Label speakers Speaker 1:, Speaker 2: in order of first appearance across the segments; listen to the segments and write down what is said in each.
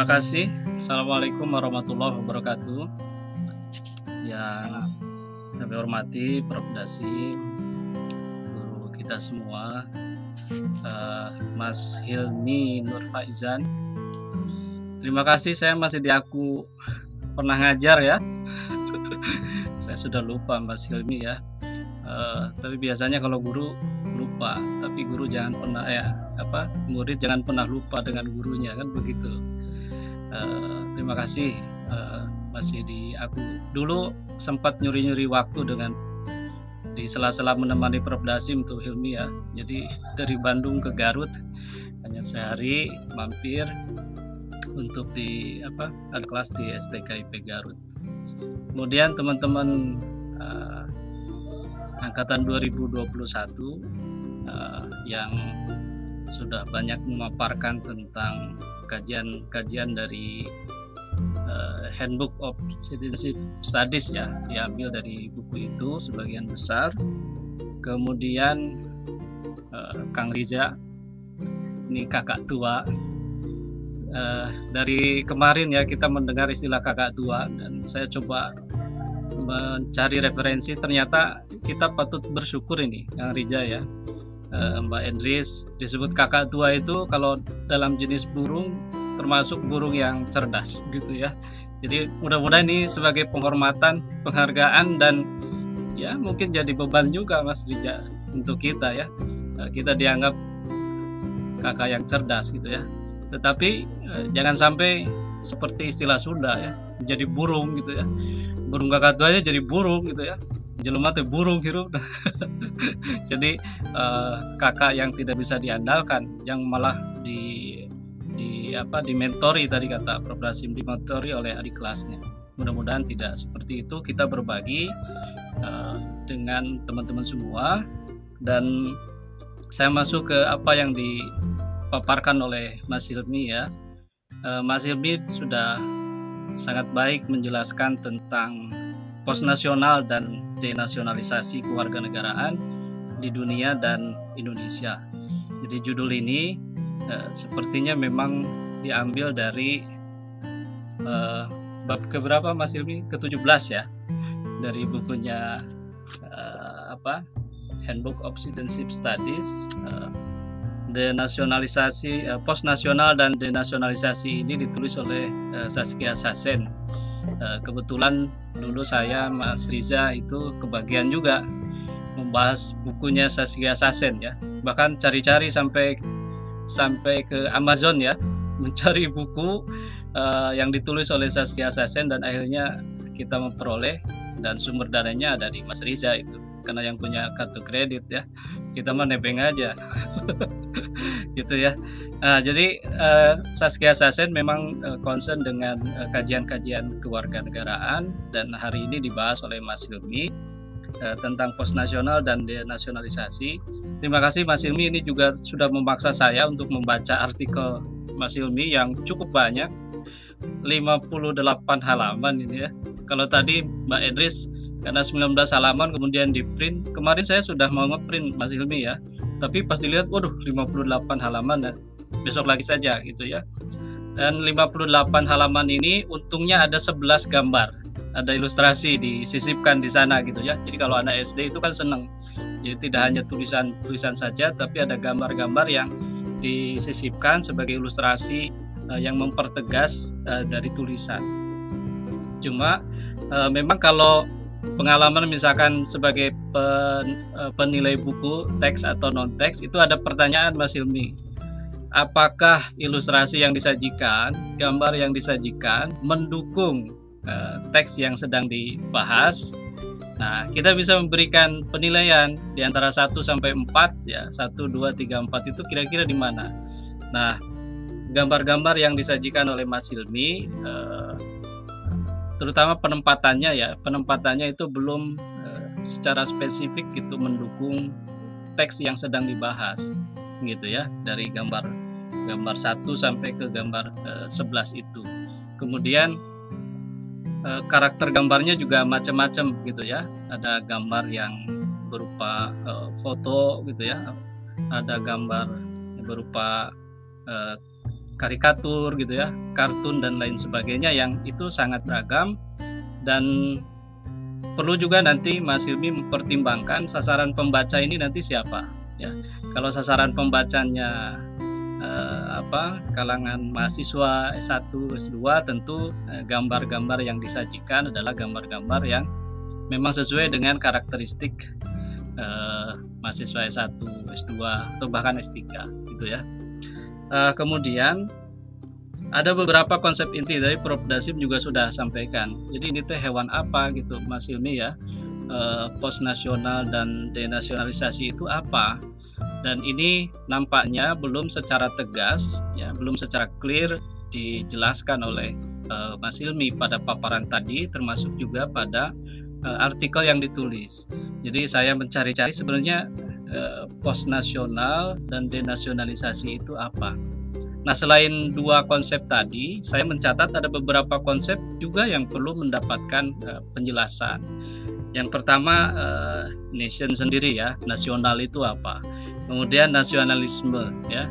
Speaker 1: Terima kasih. Assalamualaikum warahmatullahi wabarakatuh. Yang kami hormati Prof. Dasim, guru kita semua, Mas Hilmi Nur Faizan. Terima kasih, saya masih diaku pernah ngajar ya. Saya sudah lupa Mas Hilmi ya. Tapi biasanya kalau guru lupa, tapi guru jangan pernah murid jangan pernah lupa dengan gurunya, kan begitu. Terima kasih, masih di aku dulu sempat nyuri-nyuri waktu di sela-sela menemani Prof. Dasim tuh Hilmi ya. Jadi dari Bandung ke Garut hanya sehari mampir untuk ada kelas di STKIP Garut. Kemudian teman-teman angkatan 2021 yang sudah banyak memaparkan tentang kajian dari Handbook of Citizenship Studies ya, diambil dari buku itu sebagian besar. Kemudian Kang Riza, ini kakak tua. Dari kemarin ya kita mendengar istilah kakak tua, dan saya coba mencari referensi, ternyata kita patut bersyukur ini Kang Riza ya. Mbak Endris disebut kakak tua itu kalau dalam jenis burung termasuk burung yang cerdas gitu ya. Jadi mudah-mudahan ini sebagai penghormatan, penghargaan, dan ya mungkin jadi beban juga Mas Riza untuk kita ya. Kita dianggap kakak yang cerdas gitu ya. Tetapi jangan sampai seperti istilah Sunda ya, jadi burung gitu ya. Burung kakak tua aja jadi burung gitu ya. Jelema teh burung hirup. Jadi kakak yang tidak bisa diandalkan, yang malah dimentori, tadi kata Prof. Dasim, dimentori oleh adik kelasnya. Mudah-mudahan tidak seperti itu. Kita berbagi dengan teman-teman semua, dan saya masuk ke apa yang dipaparkan oleh Mas Hilmi ya. Mas Hilmi sudah sangat baik menjelaskan tentang postnasional dan denasionalisasi kewarganegaraan di dunia dan Indonesia. Jadi judul ini sepertinya memang diambil dari bab keberapa Mas Hilmi? Ke-17 ya, dari bukunya Handbook of Citizenship Studies. Denasionalisasi, postnasional dan denasionalisasi ini ditulis oleh Saskia Sassen. Kebetulan dulu saya Mas Riza itu kebagian juga membahas bukunya Saskia Sassen ya. Bahkan cari-cari sampai ke Amazon ya, mencari buku yang ditulis oleh Saskia Sassen, dan akhirnya kita memperoleh, dan sumber dananya ada di Mas Riza itu, karena yang punya kartu kredit ya, kita mah nebeng aja. Gitu ya. Jadi Saskia Sassen memang concern dengan kajian-kajian kewarganegaraan, dan hari ini dibahas oleh Mas Hilmi tentang postnasional dan denasionalisasi. Terima kasih Mas Hilmi, ini juga sudah memaksa saya untuk membaca artikel Mas Hilmi yang cukup banyak, 58 halaman ini ya. Kalau tadi Mbak Edris karena 19 halaman kemudian di print, kemarin saya sudah mau ngeprint Mas Hilmi ya, tapi pas dilihat waduh 58 halaman, dan besok lagi saja gitu ya. Dan 58 halaman ini untungnya ada 11 gambar, ada ilustrasi disisipkan di sana gitu ya. Jadi kalau anak SD itu kan seneng, jadi tidak hanya tulisan saja, tapi ada gambar-gambar yang disisipkan sebagai ilustrasi yang mempertegas dari tulisan. Cuma memang kalau pengalaman misalkan sebagai penilai buku teks atau non teks, itu ada pertanyaan Mas Hilmi, apakah ilustrasi yang disajikan, gambar yang disajikan mendukung teks yang sedang dibahas. Nah, kita bisa memberikan penilaian di antara 1 sampai 4 ya, 1, 2, 3, 4 itu kira-kira di mana. Nah, gambar-gambar yang disajikan oleh Mas Hilmi, terutama penempatannya itu belum secara spesifik gitu mendukung teks yang sedang dibahas gitu ya, dari gambar 1 sampai ke gambar 11 itu. Kemudian karakter gambarnya juga macam-macam gitu ya. Ada gambar yang berupa foto gitu ya, ada gambar yang berupa karikatur gitu ya, kartun dan lain sebagainya yang itu sangat beragam. Dan perlu juga nanti Mas Hilmi mempertimbangkan sasaran pembaca ini nanti siapa ya. Kalau sasaran pembacanya kalangan mahasiswa S1, S2, tentu gambar-gambar yang disajikan adalah gambar-gambar yang memang sesuai dengan karakteristik mahasiswa S1, S2 atau bahkan S3 gitu ya. Kemudian ada beberapa konsep inti dari Prof. Dasim juga sudah sampaikan. Jadi ini teh hewan apa gitu Mas Hilmi ya. Postnasional dan denasionalisasi itu apa? Dan ini nampaknya belum secara tegas ya, belum secara clear dijelaskan oleh Mas Hilmi pada paparan tadi, termasuk juga pada artikel yang ditulis. Jadi saya mencari-cari sebenarnya postnasional dan denasionalisasi itu apa. Nah, selain dua konsep tadi, saya mencatat ada beberapa konsep juga yang perlu mendapatkan penjelasan. Yang pertama, nation sendiri ya, nasional itu apa? Kemudian nasionalisme ya,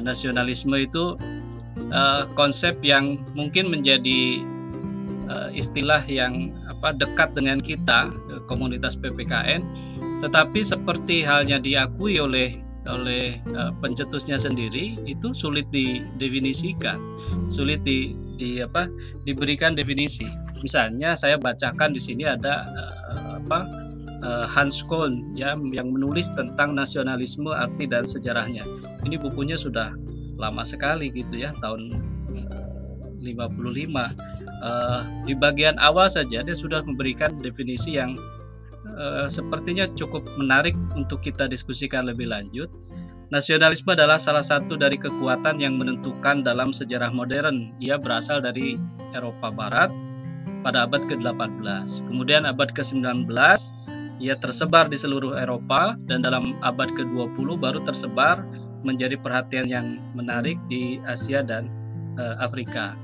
Speaker 1: nasionalisme itu konsep yang mungkin menjadi istilah yang dekat dengan kita, komunitas PPKN, tetapi seperti halnya diakui oleh pencetusnya sendiri, itu sulit didefinisikan, sulit diberikan definisi. Misalnya saya bacakan di sini ada Hans Kohn ya, yang menulis tentang nasionalisme, arti dan sejarahnya. Ini bukunya sudah lama sekali gitu ya, tahun 55. Di bagian awal saja dia sudah memberikan definisi yang sepertinya cukup menarik untuk kita diskusikan lebih lanjut. Nasionalisme adalah salah satu dari kekuatan yang menentukan dalam sejarah modern. Ia berasal dari Eropa Barat pada abad ke-18. Kemudian abad ke-19 ia tersebar di seluruh Eropa, dan dalam abad ke-20 baru tersebar menjadi perhatian yang menarik di Asia dan Afrika.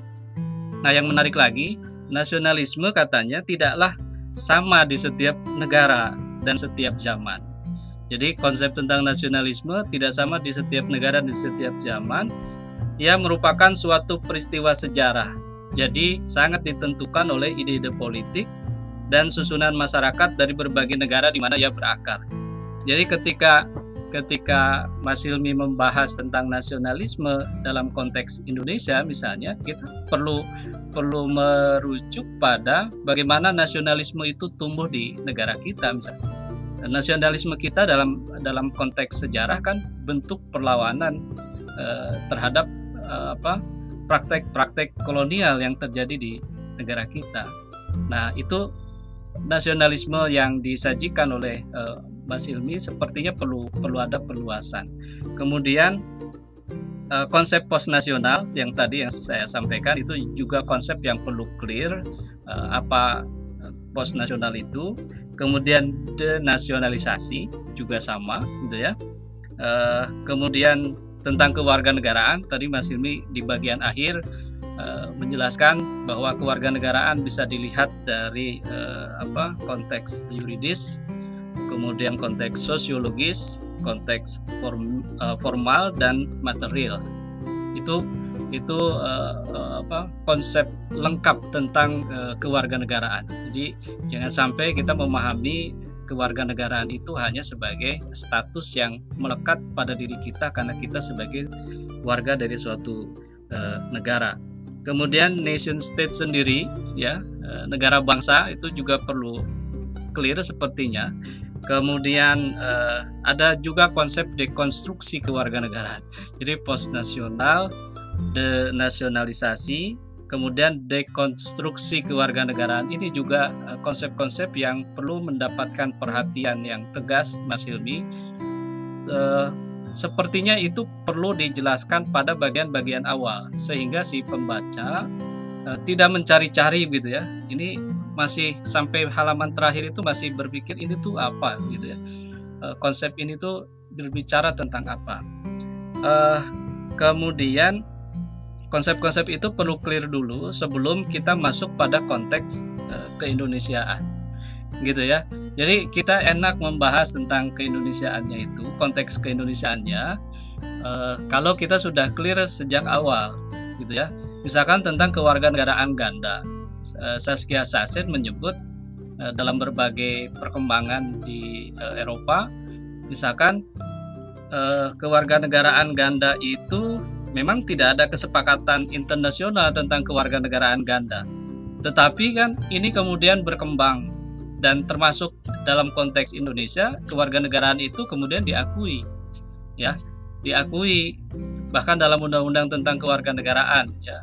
Speaker 1: Nah, yang menarik lagi, nasionalisme katanya tidaklah sama di setiap negara dan setiap zaman. Jadi konsep tentang nasionalisme tidak sama di setiap negara dan di setiap zaman. Ia merupakan suatu peristiwa sejarah. Jadi sangat ditentukan oleh ide-ide politik dan susunan masyarakat dari berbagai negara di mana ia berakar. Jadi ketika Mas Hilmi membahas tentang nasionalisme dalam konteks Indonesia misalnya, kita perlu merujuk pada bagaimana nasionalisme itu tumbuh di negara kita misalnya. Nasionalisme kita dalam konteks sejarah kan bentuk perlawanan terhadap praktek-praktek kolonial yang terjadi di negara kita. Nah, itu nasionalisme yang disajikan oleh Mas Hilmi sepertinya perlu ada perluasan. Kemudian konsep postnasional yang tadi yang saya sampaikan itu juga konsep yang perlu clear, apa postnasional itu. Kemudian denasionalisasi juga sama gitu ya. Kemudian tentang kewarganegaraan, tadi Mas Hilmi di bagian akhir menjelaskan bahwa kewarganegaraan bisa dilihat dari konteks yuridis, kemudian konteks sosiologis, konteks formal dan material. Itu konsep lengkap tentang kewarganegaraan. Jadi jangan sampai kita memahami kewarganegaraan itu hanya sebagai status yang melekat pada diri kita karena kita sebagai warga dari suatu negara. Kemudian nation state sendiri ya, negara bangsa itu juga perlu clear sepertinya. Kemudian ada juga konsep dekonstruksi kewarganegaraan. Jadi postnasional, denasionalisasi, kemudian dekonstruksi kewarganegaraan, ini juga konsep-konsep yang perlu mendapatkan perhatian yang tegas Mas Hilmi. Sepertinya itu perlu dijelaskan pada bagian-bagian awal sehingga si pembaca tidak mencari-cari gitu ya. Ini masih sampai halaman terakhir itu masih berpikir ini tuh apa gitu ya. Konsep ini tuh berbicara tentang apa. Kemudian konsep-konsep itu perlu clear dulu sebelum kita masuk pada konteks keindonesiaan gitu ya. Jadi kita enak membahas tentang keindonesiaannya itu, konteks keindonesiaannya kalau kita sudah clear sejak awal, gitu ya. Misalkan tentang kewarganegaraan ganda, Saskia Sassen menyebut dalam berbagai perkembangan di Eropa, misalkan kewarganegaraan ganda itu memang tidak ada kesepakatan internasional tentang kewarganegaraan ganda. Tetapi kan ini kemudian berkembang, dan termasuk dalam konteks Indonesia, kewarganegaraan itu kemudian diakui, ya, diakui bahkan dalam undang-undang tentang kewarganegaraan, ya,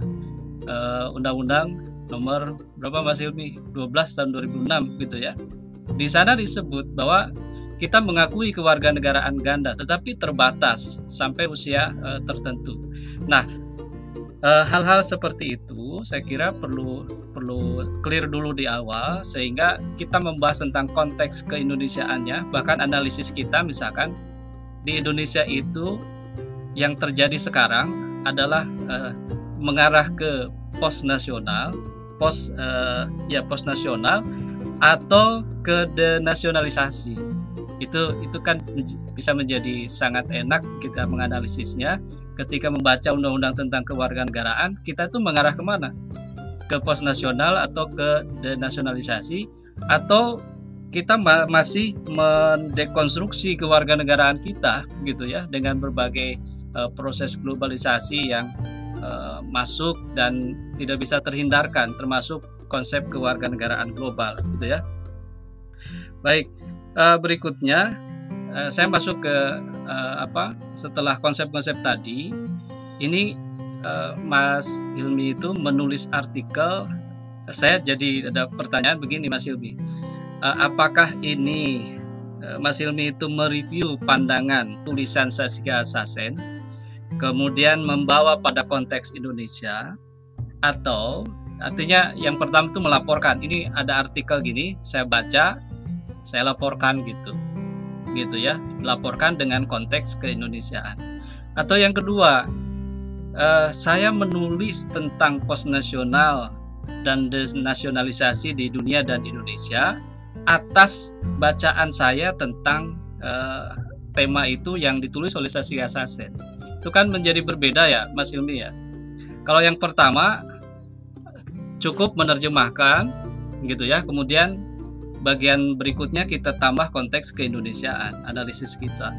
Speaker 1: undang-undang nomor berapa Mas Hilmi? 12 tahun 2006 gitu ya. Di sana disebut bahwa kita mengakui kewarganegaraan ganda, tetapi terbatas sampai usia tertentu. Nah, hal-hal seperti itu saya kira perlu clear dulu di awal, sehingga kita membahas tentang konteks keindonesiaannya, bahkan analisis kita misalkan di Indonesia itu yang terjadi sekarang adalah mengarah ke post nasional atau ke denasionalisasi. Itu kan bisa menjadi sangat enak kita menganalisisnya ketika membaca undang-undang tentang kewarganegaraan. Kita itu mengarah kemana? Ke post nasional atau ke denasionalisasi, atau kita masih mendekonstruksi kewarganegaraan kita gitu ya, dengan berbagai proses globalisasi yang masuk dan tidak bisa terhindarkan, termasuk konsep kewarganegaraan global gitu ya. Baik, berikutnya saya masuk ke setelah konsep-konsep tadi ini, Mas Hilmi itu menulis artikel. Saya jadi ada pertanyaan begini, Mas Hilmi, apakah ini Mas Hilmi itu mereview pandangan tulisan Saskia Sassen kemudian membawa pada konteks Indonesia, atau artinya yang pertama itu melaporkan, ini ada artikel gini, saya baca, saya laporkan gitu ya, laporkan dengan konteks keindonesiaan. Atau yang kedua, saya menulis tentang post nasional dan denasionalisasi di dunia dan Indonesia atas bacaan saya tentang tema itu yang ditulis oleh Saskia Sassen. Itu kan menjadi berbeda ya, Mas Hilmi ya. Kalau yang pertama cukup menerjemahkan gitu ya, kemudian bagian berikutnya kita tambah konteks keindonesiaan, analisis kita.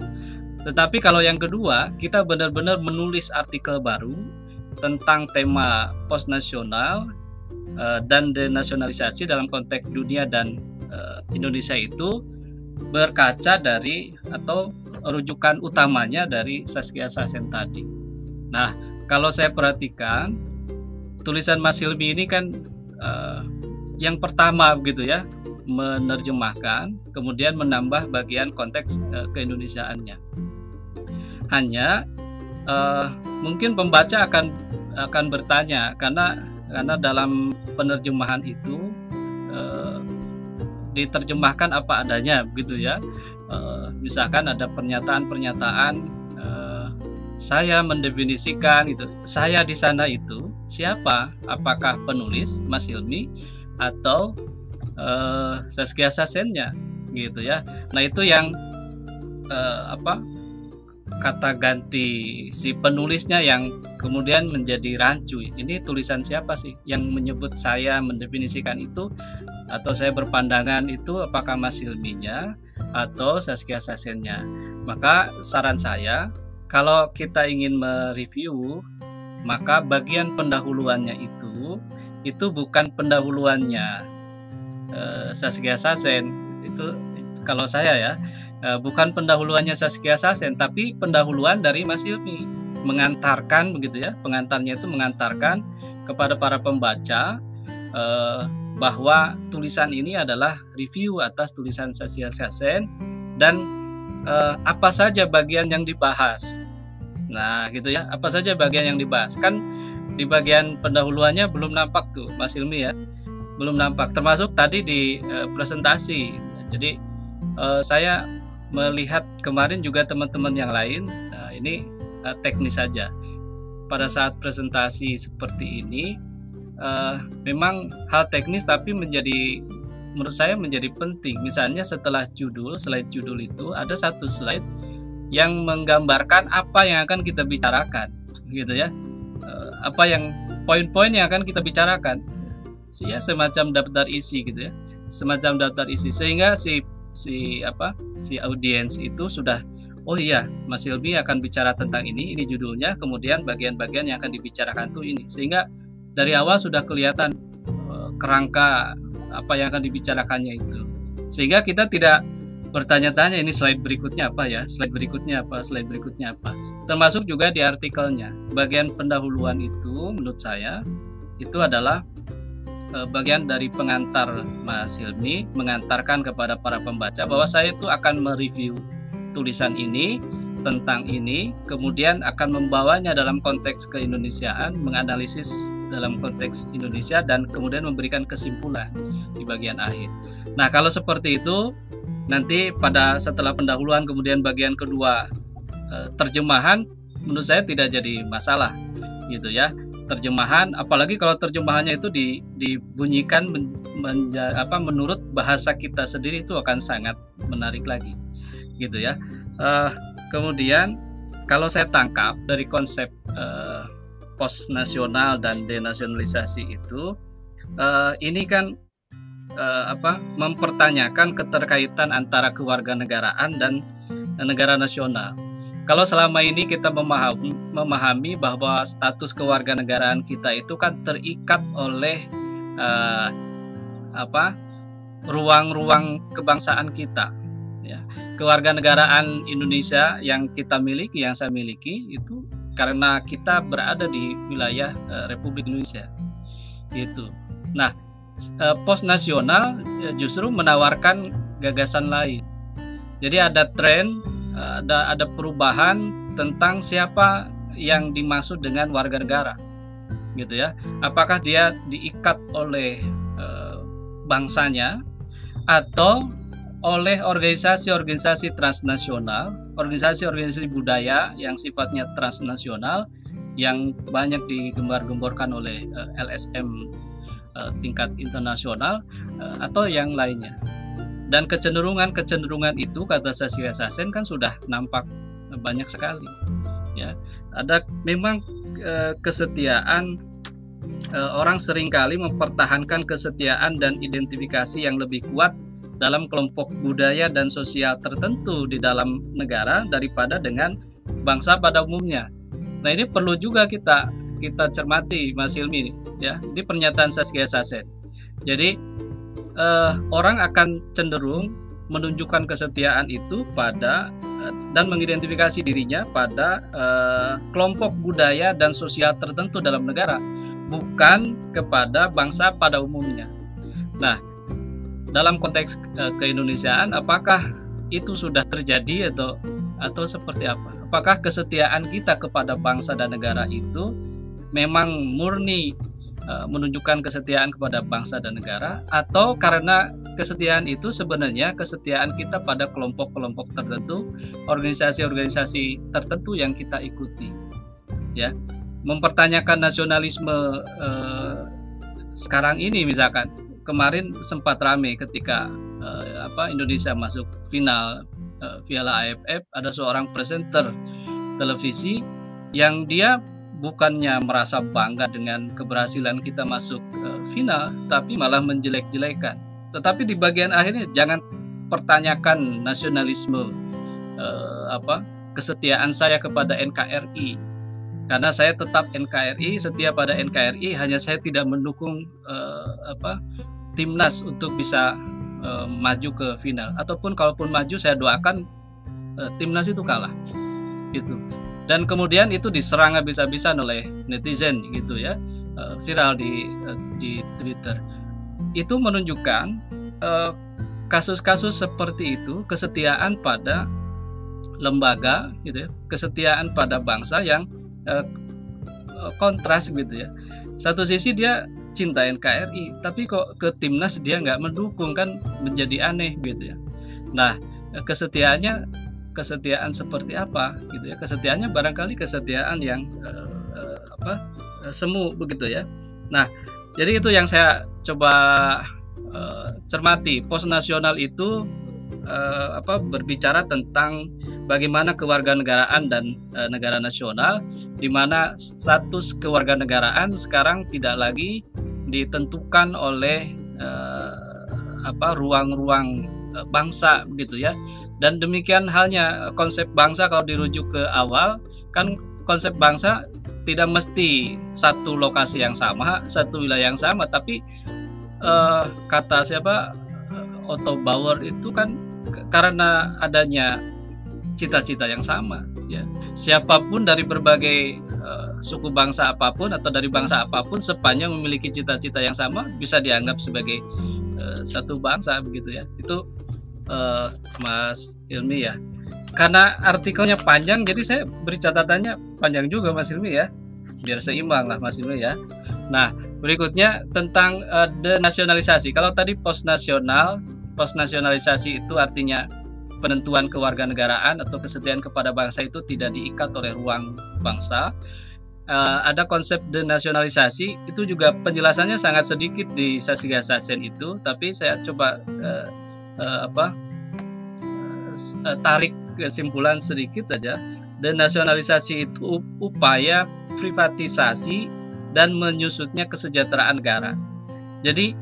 Speaker 1: Tetapi kalau yang kedua, kita benar-benar menulis artikel baru tentang tema post nasional dan denasionalisasi dalam konteks dunia dan Indonesia, itu berkaca dari atau rujukan utamanya dari Saskia Sassen tadi. Nah, kalau saya perhatikan tulisan Mas Hilmi ini kan yang pertama begitu ya, menerjemahkan kemudian menambah bagian konteks keindonesiaannya. Hanya mungkin pembaca akan bertanya, karena dalam penerjemahan itu diterjemahkan apa adanya begitu ya. Misalkan ada pernyataan-pernyataan, saya mendefinisikan itu, saya di sana itu siapa? Apakah penulis Mas Hilmi atau Saskia Sassennya gitu ya. Nah, itu yang kata ganti si penulisnya yang kemudian menjadi rancu. Ini tulisan siapa sih yang menyebut saya mendefinisikan itu, atau saya berpandangan itu, apakah Mas Hilminya atau Saskia Sassennya? Maka saran saya, kalau kita ingin mereview, maka bagian pendahuluannya itu bukan pendahuluannya Saskia Sassen. Itu kalau saya ya, bukan pendahuluannya Saskia Sassen, tapi pendahuluan dari Mas Hilmi, mengantarkan begitu ya, pengantarnya itu mengantarkan kepada para pembaca bahwa tulisan ini adalah review atas tulisan Saskia Sassen dan apa saja bagian yang dibahas. Nah gitu ya, apa saja bagian yang dibahas. Kan di bagian pendahuluannya belum nampak tuh Mas Hilmi ya, belum nampak, termasuk tadi di presentasi. Jadi saya melihat kemarin juga teman-teman yang lain, ini teknis saja. Pada saat presentasi seperti ini memang hal teknis, tapi menurut saya menjadi penting. Misalnya setelah slide judul itu ada satu slide yang menggambarkan apa yang akan kita bicarakan, gitu ya. Apa yang poin-poin yang akan kita bicarakan, ya semacam daftar isi gitu ya, semacam daftar isi, sehingga si audiens itu sudah, oh iya, Mas Hilmi akan bicara tentang ini judulnya, kemudian bagian-bagian yang akan dibicarakan tuh ini, sehingga dari awal sudah kelihatan kerangka apa yang akan dibicarakannya itu, sehingga kita tidak bertanya-tanya ini slide berikutnya apa ya, slide berikutnya apa, slide berikutnya apa. Termasuk juga di artikelnya, bagian pendahuluan itu menurut saya itu adalah bagian dari pengantar Mas Hilmi, mengantarkan kepada para pembaca bahwa saya itu akan mereview tulisan ini tentang ini, kemudian akan membawanya dalam konteks keindonesiaan, menganalisis dalam konteks Indonesia, dan kemudian memberikan kesimpulan di bagian akhir. Nah, kalau seperti itu, nanti setelah pendahuluan kemudian bagian kedua terjemahan, menurut saya tidak jadi masalah gitu ya. Terjemahan, apalagi kalau terjemahannya itu dibunyikan menurut bahasa kita sendiri, itu akan sangat menarik lagi gitu ya. Kemudian kalau saya tangkap dari konsep post nasional dan denasionalisasi itu, ini kan mempertanyakan keterkaitan antara kewarganegaraan dan negara nasional. Kalau selama ini kita memahami bahwa status kewarganegaraan kita itu kan terikat oleh ruang-ruang kebangsaan kita, ya. Kewarganegaraan Indonesia yang kita miliki, yang saya miliki, itu karena kita berada di wilayah Republik Indonesia, gitu. Nah, post nasional justru menawarkan gagasan lain. Jadi ada tren, ada perubahan tentang siapa yang dimaksud dengan warga negara, gitu ya. Apakah dia diikat oleh bangsanya atau oleh organisasi-organisasi transnasional, organisasi-organisasi budaya yang sifatnya transnasional, yang banyak digembar-gemborkan oleh LSM tingkat internasional, atau yang lainnya. Dan kecenderungan itu, kata Saskia Sassen, kan sudah nampak banyak sekali, ya. Ada memang kesetiaan, orang seringkali mempertahankan kesetiaan dan identifikasi yang lebih kuat dalam kelompok budaya dan sosial tertentu di dalam negara daripada dengan bangsa pada umumnya. Nah, ini perlu juga kita cermati, Mas Hilmi, ya. Ini pernyataan Saskia Sassen. Jadi orang akan cenderung menunjukkan kesetiaan itu pada dan mengidentifikasi dirinya pada kelompok budaya dan sosial tertentu dalam negara, bukan kepada bangsa pada umumnya. Nah, dalam konteks keindonesiaan, apakah itu sudah terjadi atau seperti apa? Apakah kesetiaan kita kepada bangsa dan negara itu memang murni menunjukkan kesetiaan kepada bangsa dan negara, atau karena kesetiaan itu sebenarnya kesetiaan kita pada kelompok-kelompok tertentu, organisasi-organisasi tertentu yang kita ikuti, ya. Mempertanyakan nasionalisme sekarang ini, misalkan kemarin sempat ramai ketika Indonesia masuk final Piala AFF, ada seorang presenter televisi yang dia bukannya merasa bangga dengan keberhasilan kita masuk final, tapi malah menjelek-jelekan. Tetapi di bagian akhirnya, jangan pertanyakan nasionalisme, kesetiaan saya kepada NKRI, karena saya tetap NKRI, setia pada NKRI, hanya saya tidak mendukung timnas untuk bisa maju ke final, ataupun kalaupun maju, saya doakan timnas itu kalah, gitu. Dan kemudian itu diserang habis-habisan oleh netizen, gitu ya, viral di Twitter. Itu menunjukkan kasus-kasus seperti itu, kesetiaan pada lembaga, gitu ya, kesetiaan pada bangsa yang kontras, gitu ya. Satu sisi dia cinta NKRI, tapi kok ke timnas dia nggak mendukung, kan menjadi aneh, gitu ya. Nah, kesetiaan seperti apa, gitu ya? Kesetiaannya barangkali kesetiaan yang semu, begitu ya. Nah, jadi itu yang saya coba cermati. Post nasional itu berbicara tentang bagaimana kewarganegaraan dan negara nasional, di mana status kewarganegaraan sekarang tidak lagi ditentukan oleh ruang-ruang bangsa begitu ya. Dan demikian halnya konsep bangsa, kalau dirujuk ke awal kan konsep bangsa tidak mesti satu lokasi yang sama, satu wilayah yang sama, tapi kata siapa, Otto Bauer itu kan karena adanya cita-cita yang sama ya. Siapapun dari berbagai suku bangsa apapun atau dari bangsa apapun, sepanjang memiliki cita-cita yang sama, bisa dianggap sebagai satu bangsa begitu ya. Itu Mas Hilmi ya. Karena artikelnya panjang, jadi saya beri catatannya panjang juga Mas Hilmi ya, biar seimbang lah Mas Hilmi ya. Nah, berikutnya tentang denasionalisasi. Kalau tadi postnasionalisasi itu artinya penentuan kewarganegaraan atau kesetiaan kepada bangsa itu tidak diikat oleh ruang bangsa. Ada konsep denasionalisasi, itu juga penjelasannya sangat sedikit di Saskia Sassen itu, tapi saya coba tarik kesimpulan sedikit saja. Denasionalisasi itu upaya privatisasi dan menyusutnya kesejahteraan negara. Jadi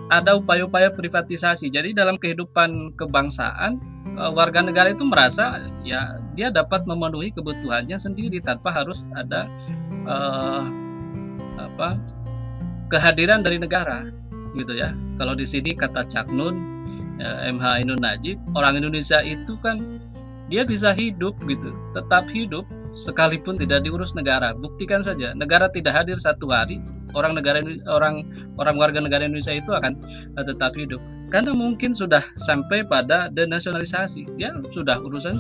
Speaker 1: ada upaya-upaya privatisasi. Jadi dalam kehidupan kebangsaan, warga negara itu merasa ya dia dapat memenuhi kebutuhannya sendiri tanpa harus ada kehadiran dari negara, gitu ya. Kalau di sini kata Cak Nun, MH Ainun Najib, orang Indonesia itu kan dia bisa hidup gitu, tetap hidup sekalipun tidak diurus negara. Buktikan saja, negara tidak hadir satu hari, orang warga negara Indonesia itu akan tetap hidup. Karena mungkin sudah sampai pada denasionalisasi, dia sudah urusan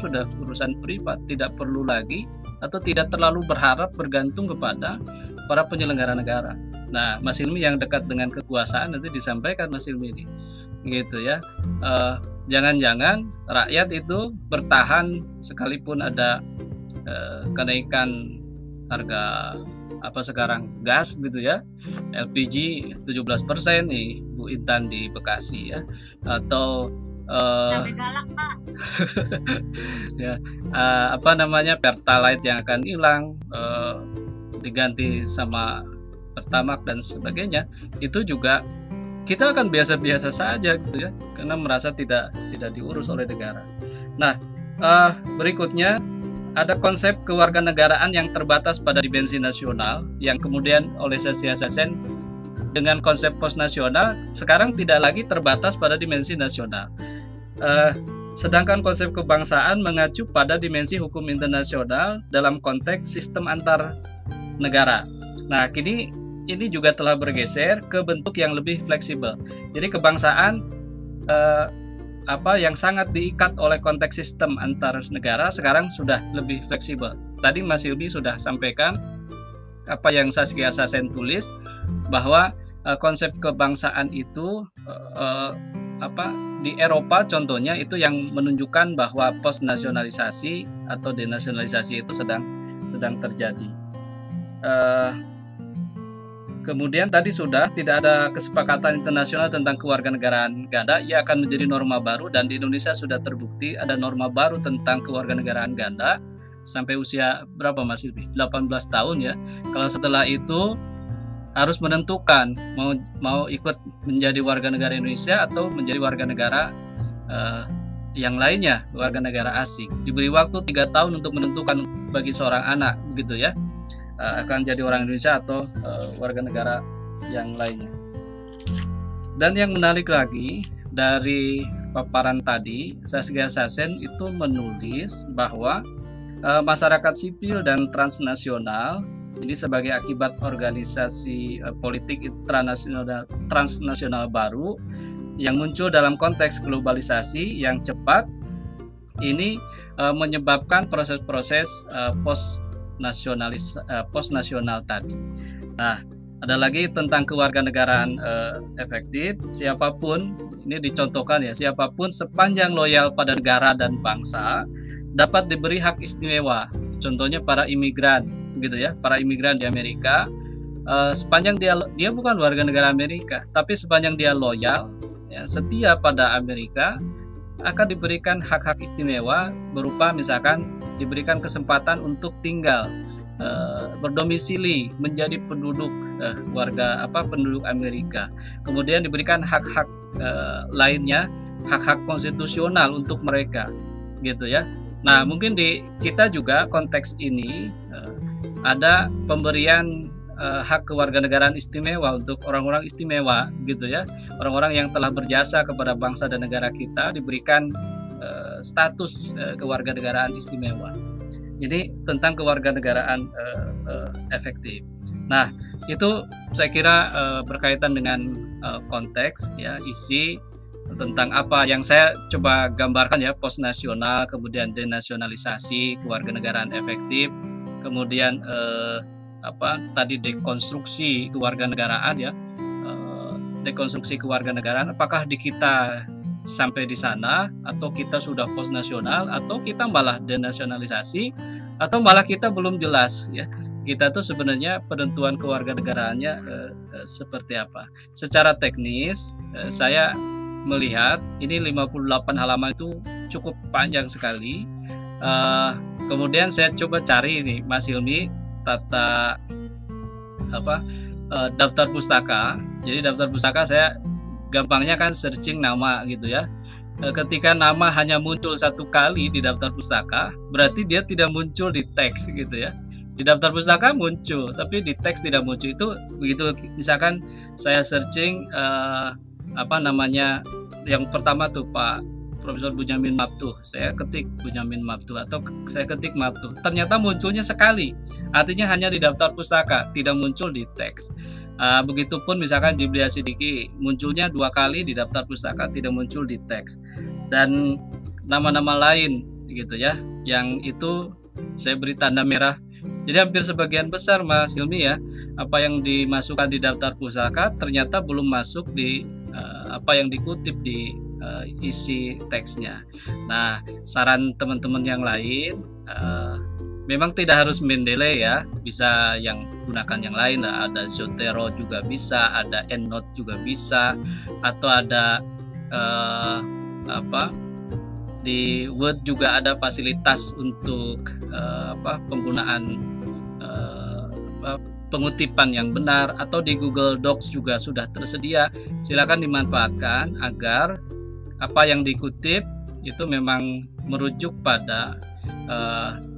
Speaker 1: privat, tidak perlu lagi atau tidak terlalu bergantung kepada para penyelenggara negara. Nah, Mas Hilmi yang dekat dengan kekuasaan nanti disampaikan Mas Hilmi ini, gitu ya. Jangan-jangan rakyat itu bertahan sekalipun ada kenaikan harga sekarang gas gitu ya, LPG 17% nih Bu Intan di Bekasi ya, atau
Speaker 2: galak, Pak.
Speaker 1: ya Pertalite yang akan hilang, diganti sama Pertamax dan sebagainya, itu juga kita akan biasa-biasa saja gitu ya, karena merasa tidak diurus oleh negara. Nah, berikutnya ada konsep kewarganegaraan yang terbatas pada dimensi nasional, yang kemudian oleh Saskia Sassen dengan konsep postnasional sekarang tidak lagi terbatas pada dimensi nasional. Sedangkan konsep kebangsaan mengacu pada dimensi hukum internasional dalam konteks sistem antar negara. Nah, kini ini juga telah bergeser ke bentuk yang lebih fleksibel. Jadi kebangsaan yang sangat diikat oleh konteks sistem antar negara sekarang sudah lebih fleksibel. Tadi Mas Hilmi sudah sampaikan apa yang Saskia Sassen tulis, bahwa konsep kebangsaan itu di Eropa contohnya itu yang menunjukkan bahwa postnasionalisasi atau denasionalisasi itu sedang terjadi. Kemudian tadi sudah tidak ada kesepakatan internasional tentang kewarganegaraan ganda, ia akan menjadi norma baru, dan di Indonesia sudah terbukti ada norma baru tentang kewarganegaraan ganda sampai usia berapa Mas Hilmi? 18 tahun ya. Kalau setelah itu harus menentukan mau ikut menjadi warga negara Indonesia atau menjadi warga negara yang lainnya, warga negara asing. Diberi waktu 3 tahun untuk menentukan bagi seorang anak begitu ya, akan jadi orang Indonesia atau warga negara yang lainnya. Dan yang menarik lagi dari paparan tadi, Saskia Sassen itu menulis bahwa masyarakat sipil dan transnasional ini sebagai akibat organisasi politik transnasional baru yang muncul dalam konteks globalisasi yang cepat, ini menyebabkan proses-proses postnasional tadi. Nah, ada lagi tentang kewarganegaraan efektif. Siapapun, ini dicontohkan ya, siapapun sepanjang loyal pada negara dan bangsa dapat diberi hak istimewa. Contohnya para imigran, gitu ya, para imigran di Amerika, sepanjang dia bukan warga negara Amerika, tapi sepanjang dia loyal, ya, ya, setia pada Amerika akan diberikan hak-hak istimewa berupa misalkan diberikan kesempatan untuk tinggal berdomisili menjadi penduduk penduduk Amerika. Kemudian diberikan hak-hak lainnya, hak-hak konstitusional untuk mereka, gitu ya. Nah, mungkin di kita juga konteks ini ada pemberian hak kewarganegaraan istimewa untuk orang-orang istimewa, gitu ya. Orang-orang yang telah berjasa kepada bangsa dan negara kita diberikan status kewarganegaraan istimewa. Ini tentang kewarganegaraan efektif. Nah, itu saya kira berkaitan dengan konteks ya, isi tentang apa yang saya coba gambarkan ya, postnasional, kemudian denasionalisasi, kewarganegaraan efektif, kemudian tadi dekonstruksi kewarganegaraan ya, dekonstruksi kewarganegaraan. Apakah di kita sampai di sana, atau kita sudah postnasional, atau kita malah denasionalisasi, atau malah kita belum jelas ya, kita tuh sebenarnya penentuan kewarganegaraannya seperti apa. Secara teknis saya melihat ini 58 halaman itu cukup panjang sekali. Kemudian saya coba cari ini Mas Hilmi daftar pustaka. Jadi daftar pustaka saya gampangnya kan searching nama gitu ya. Ketika nama hanya muncul satu kali di daftar pustaka, berarti dia tidak muncul di teks gitu ya. Di daftar pustaka muncul, tapi di teks tidak muncul. Itu begitu. Misalkan saya searching yang pertama tuh Pak Profesor Bunyamin Mabtuh, saya ketik Bunyamin Mabtuh atau saya ketik Mabtuh, ternyata munculnya sekali, artinya hanya di daftar pustaka, tidak muncul di teks. Begitupun misalkan Jiblia Sidiki, munculnya 2 kali di daftar pustaka, tidak muncul di teks. Dan nama-nama lain gitu ya, yang itu saya beri tanda merah. Jadi hampir sebagian besar Mas Hilmi ya, apa yang dimasukkan di daftar pustaka ternyata belum masuk di apa yang dikutip di isi teksnya. Nah, saran teman-teman yang lain, memang tidak harus Mendeley ya, bisa yang gunakan yang lain lah. Ada Zotero juga bisa, ada EndNote juga bisa, atau ada di Word juga ada fasilitas untuk penggunaan pengutipan yang benar, atau di Google Docs juga sudah tersedia. Silakan dimanfaatkan agar apa yang dikutip itu memang merujuk pada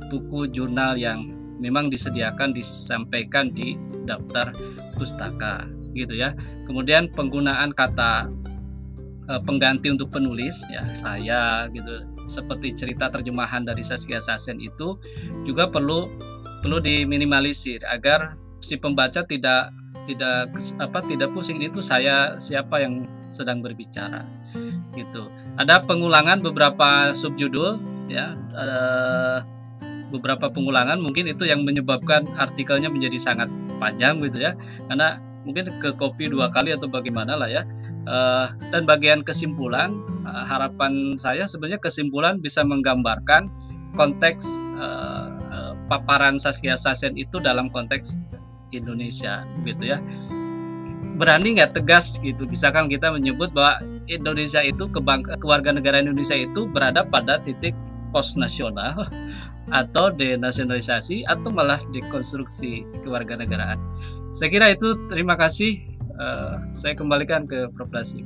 Speaker 1: buku jurnal yang memang disediakan, disampaikan di daftar pustaka gitu ya. Kemudian penggunaan kata pengganti untuk penulis ya, saya gitu, seperti cerita terjemahan dari Saskia Sassen itu juga perlu diminimalisir agar si pembaca tidak pusing, itu saya siapa yang sedang berbicara gitu. Ada pengulangan beberapa subjudul ya, beberapa pengulangan, mungkin itu yang menyebabkan artikelnya menjadi sangat panjang gitu ya, karena mungkin ke copy 2 kali atau bagaimana lah ya. Dan bagian kesimpulan, harapan saya sebenarnya kesimpulan bisa menggambarkan konteks paparan Saskia Sassen itu dalam konteks Indonesia gitu ya. Berani nggak tegas gitu, misalkan kita menyebut bahwa Indonesia itu, kewarganegaraan Indonesia itu berada pada titik postnasional atau denasionalisasi atau malah dekonstruksi kewarganegaraan. Saya kira itu. Terima kasih. Saya kembalikan ke Prof. Lasim.